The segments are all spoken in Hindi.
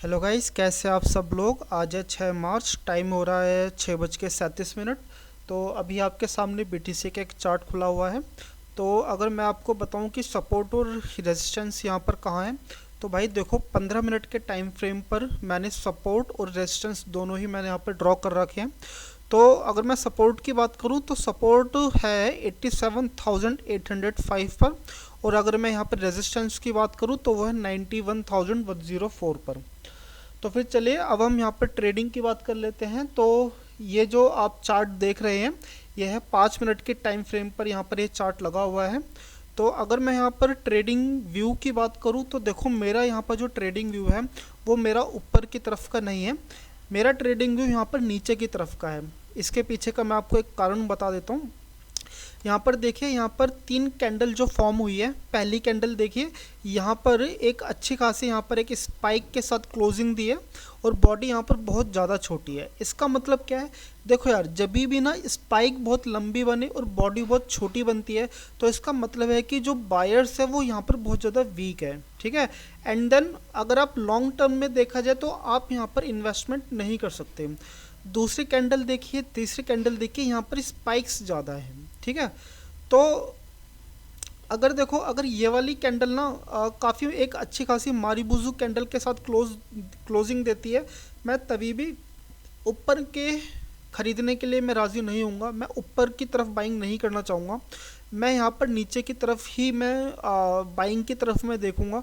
हेलो गाइस, कैसे आप सब लोग। आज है 6 मार्च, टाइम हो रहा है 6:37। तो अभी आपके सामने बीटीसी का एक चार्ट खुला हुआ है। तो अगर मैं आपको बताऊं कि सपोर्ट और रेजिस्टेंस यहाँ पर कहाँ है, तो भाई देखो 15 मिनट के टाइम फ्रेम पर मैंने सपोर्ट और रेजिस्टेंस दोनों ही मैंने यहाँ पर ड्रॉ कर रखे हैं। तो अगर मैं सपोर्ट की बात करूं तो सपोर्ट है 87,805 पर, और अगर मैं यहाँ पर रेजिस्टेंस की बात करूं तो वो है 91,104 पर। तो फिर चलिए अब हम यहाँ पर ट्रेडिंग की बात कर लेते हैं। तो ये जो आप चार्ट देख रहे हैं, ये है 5 मिनट के टाइम फ्रेम पर यहाँ पर ये चार्ट लगा हुआ है। तो अगर मैं यहाँ पर ट्रेडिंग व्यू की बात करूँ तो देखो मेरा यहाँ पर जो ट्रेडिंग व्यू है वो मेरा ऊपर की तरफ का नहीं है, मेरा ट्रेडिंग व्यू यहाँ पर नीचे की तरफ का है। इसके पीछे का मैं आपको एक कारण बता देता हूँ। यहाँ पर देखिए, यहाँ पर 3 कैंडल जो फॉर्म हुई है, पहली कैंडल देखिए, यहाँ पर एक अच्छी खासी यहाँ पर एक स्पाइक के साथ क्लोजिंग दी है और बॉडी यहाँ पर बहुत ज़्यादा छोटी है। इसका मतलब क्या है, देखो यार, जब भी ना स्पाइक बहुत लंबी बने और बॉडी बहुत छोटी बनती है तो इसका मतलब है कि जो बायर्स है वो यहाँ पर बहुत ज़्यादा वीक है। ठीक है। एंड देन अगर आप लॉन्ग टर्म में देखा जाए तो आप यहाँ पर इन्वेस्टमेंट नहीं कर सकते। दूसरी कैंडल देखिए, तीसरी कैंडल देखिए, यहाँ पर स्पाइक्स ज़्यादा है। ठीक है। तो अगर देखो, अगर ये वाली कैंडल ना काफ़ी एक अच्छी खासी मारीबुजू कैंडल के साथ क्लोजिंग देती है, मैं तभी भी ऊपर के खरीदने के लिए मैं राज़ी नहीं हूँगा। मैं ऊपर की तरफ बाइंग नहीं करना चाहूँगा, मैं यहाँ पर नीचे की तरफ ही मैं बाइंग की तरफ मैं देखूँगा।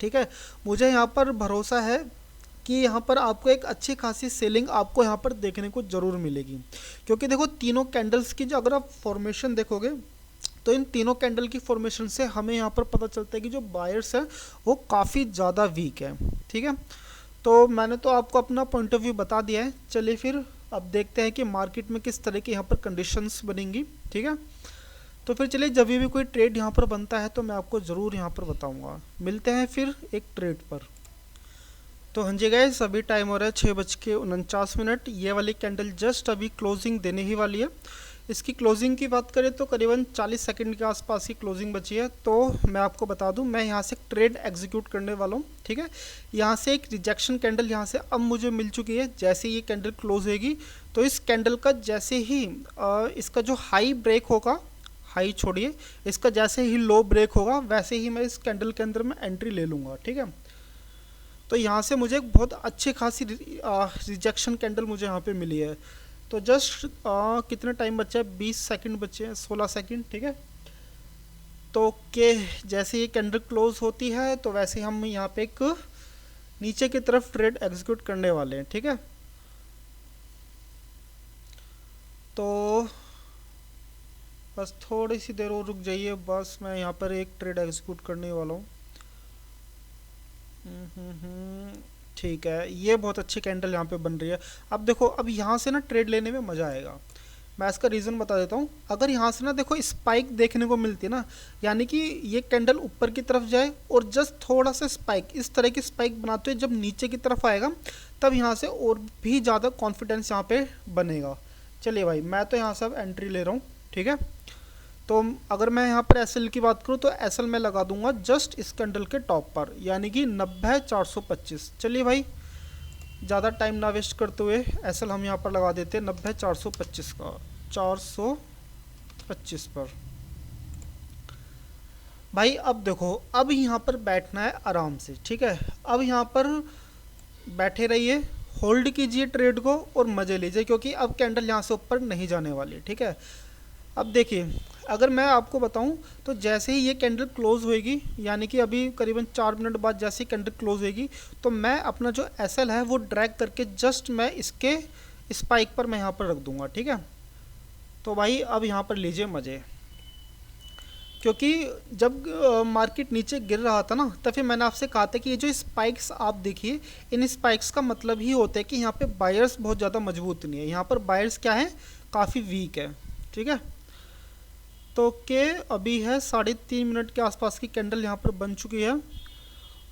ठीक है। मुझे यहाँ पर भरोसा है कि यहाँ पर आपको एक अच्छी खासी सेलिंग आपको यहाँ पर देखने को ज़रूर मिलेगी, क्योंकि देखो तीनों कैंडल्स की जो अगर आप फॉर्मेशन देखोगे तो इन तीनों कैंडल की फॉर्मेशन से हमें यहाँ पर पता चलता है कि जो बायर्स है वो काफ़ी ज़्यादा वीक है। ठीक है। तो मैंने तो आपको अपना पॉइंट ऑफ व्यू बता दिया है। चलिए फिर अब देखते हैं कि मार्केट में किस तरह की यहाँ पर कंडीशंस बनेंगी। ठीक है। तो फिर चलिए, जब भी कोई ट्रेड यहाँ पर बनता है तो मैं आपको ज़रूर यहाँ पर बताऊँगा। मिलते हैं फिर एक ट्रेड पर। तो हाँ जी गाइस, अभी टाइम हो रहा है 6:49। ये वाली कैंडल जस्ट अभी क्लोजिंग देने ही वाली है। इसकी क्लोजिंग की बात करें तो करीबन 40 सेकंड के आसपास की क्लोजिंग बची है। तो मैं आपको बता दूं, मैं यहाँ से ट्रेड एग्जीक्यूट करने वाला हूँ। ठीक है। यहाँ से एक रिजेक्शन कैंडल यहाँ से अब मुझे मिल चुकी है। जैसे ये कैंडल क्लोज होगी तो इस कैंडल का जैसे ही इसका जो हाई ब्रेक होगा, हाई छोड़िए, इसका जैसे ही लो ब्रेक होगा वैसे ही मैं इस कैंडल के अंदर में एंट्री ले लूँगा। ठीक है। तो यहाँ से मुझे एक बहुत अच्छी खासी रिजेक्शन कैंडल मुझे यहाँ पे मिली है। तो जस्ट कितने टाइम बचा है, 20 सेकंड बचे हैं, 16 सेकंड। ठीक है। तो के जैसे ये कैंडल क्लोज होती है तो वैसे हम यहाँ पे एक नीचे की तरफ ट्रेड एग्जीक्यूट करने वाले हैं। ठीक है। तो बस थोड़ी सी देर और रुक जाइए, बस मैं यहाँ पर एक ट्रेड एग्जीक्यूट करने वाला हूँ। ठीक है, ये बहुत अच्छी कैंडल यहाँ पे बन रही है। अब देखो, अब यहाँ से ना ट्रेड लेने में मज़ा आएगा। मैं इसका रीज़न बता देता हूँ। अगर यहाँ से ना देखो स्पाइक देखने को मिलती है ना, यानी कि ये कैंडल ऊपर की तरफ जाए और जस्ट थोड़ा सा स्पाइक, इस तरह की स्पाइक बनाते हुए जब नीचे की तरफ आएगा तब यहाँ से और भी ज़्यादा कॉन्फिडेंस यहाँ पे बनेगा। चलिए भाई, मैं तो यहाँ से अब एंट्री ले रहा हूँ। ठीक है। तो अगर मैं यहाँ पर एसएल की बात करूँ तो एसएल मैं लगा दूंगा जस्ट इस कैंडल के टॉप पर, यानी कि 90,425। चलिए भाई, ज़्यादा टाइम ना वेस्ट करते हुए एसएल हम यहाँ पर लगा देते हैं 90,425 का, 425 पर। भाई अब देखो, अब यहाँ पर बैठना है आराम से। ठीक है। अब यहाँ पर बैठे रहिए, होल्ड कीजिए ट्रेड को और मज़े लीजिए, क्योंकि अब कैंडल यहाँ से ऊपर नहीं जाने वाली। ठीक है। अब देखिए, अगर मैं आपको बताऊं तो जैसे ही ये कैंडल क्लोज होएगी, यानी कि अभी करीबन 4 मिनट बाद जैसे ही कैंडल क्लोज होएगी, तो मैं अपना जो एसएल है वो ड्रैग करके जस्ट मैं इसके स्पाइक पर मैं यहाँ पर रख दूंगा। ठीक है। तो भाई अब यहाँ पर लीजिए मज़े, क्योंकि जब मार्केट नीचे गिर रहा था ना, तब फिर मैंने आपसे कहा था कि ये जो स्पाइक्स आप देखिए, इन स्पाइक्स का मतलब ही होता है कि यहाँ पे बायर्स बहुत ज़्यादा मजबूत नहीं है, यहाँ पर बायर्स क्या है, काफ़ी वीक है। ठीक है। तो के अभी है 3.5 मिनट के आसपास की कैंडल यहाँ पर बन चुकी है।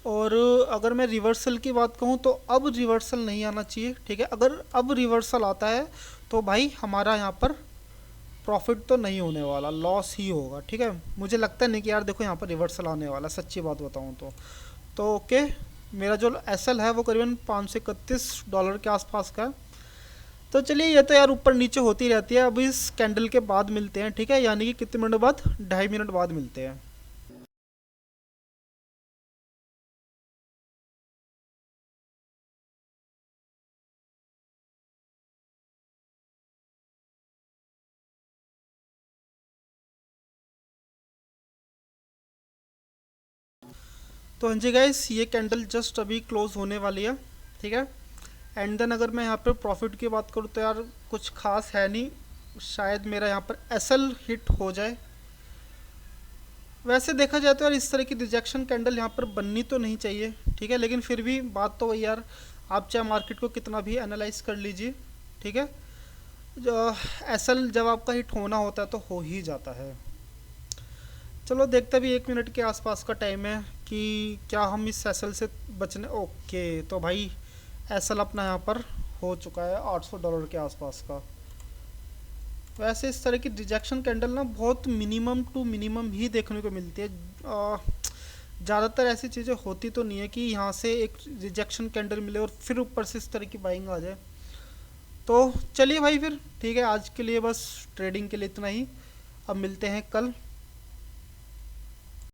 और अगर मैं रिवर्सल की बात कहूँ तो अब रिवर्सल नहीं आना चाहिए। ठीक है। अगर अब रिवर्सल आता है तो भाई हमारा यहाँ पर प्रॉफिट तो नहीं होने वाला, लॉस ही होगा। ठीक है। मुझे लगता नहीं कि यार देखो यहाँ पर रिवर्सल आने वाला, सच्ची बात बताऊँ तो ओके, मेरा जो एसएल है वो करीबन $531 के आसपास का है। तो चलिए, ये तो यार ऊपर नीचे होती रहती है। अब इस कैंडल के बाद मिलते हैं, ठीक है, यानी कि कितने मिनट बाद, 2.5 मिनट बाद मिलते हैं। तो हाँ जी गाइस, ये कैंडल जस्ट अभी क्लोज होने वाली है, ठीक है। एंड देन अगर मैं यहाँ पर प्रॉफिट की बात करूँ तो यार कुछ खास है नहीं, शायद मेरा यहाँ पर एसएल हिट हो जाए। वैसे देखा जाए तो यार इस तरह की रिजेक्शन कैंडल यहाँ पर बननी तो नहीं चाहिए, ठीक है, लेकिन फिर भी बात तो वही यार, आप चाहे मार्केट को कितना भी एनालाइज कर लीजिए, ठीक है, जो एसएल जब आपका हिट होना होता है तो हो ही जाता है। चलो देखते भी, 1 मिनट के आसपास का टाइम है कि क्या हम इस एसएल से बचने। ओके, तो भाई एसएल अपना यहाँ पर हो चुका है $800 के आसपास का। वैसे इस तरह की रिजेक्शन कैंडल ना बहुत मिनिमम टू मिनिमम ही देखने को मिलती है। ज़्यादातर ऐसी चीज़ें होती तो नहीं है कि यहाँ से एक रिजेक्शन कैंडल मिले और फिर ऊपर से इस तरह की बाइंग आ जाए। तो चलिए भाई फिर ठीक है, आज के लिए बस ट्रेडिंग के लिए इतना ही। अब मिलते हैं कल।